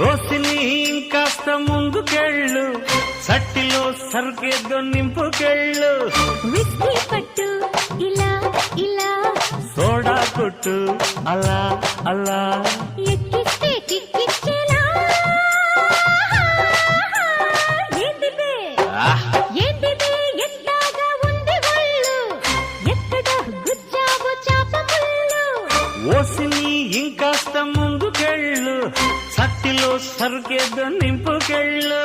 ఓసిని ఇంకాస్త ముందుకెళ్ళు, సట్టిలో సరుకేదో నింపుకెళ్ళు. విస్కీ పట్టు ఇలా ఇలా, సోడా కొట్టు అలా అలా, ఎక్కిస్తే కిక్కిచ్చేలా. ఏంటిదే ఏంటిదే ఎంతగా ఉంది ఒళ్ళు, ఎక్కడ గుచ్చావు చాప ముళ్ళు. ఓసిని ఇంకాస్త ముందుకెళ్ళు, సట్టిలో సరుకేదో నింపుకెళ్ళు.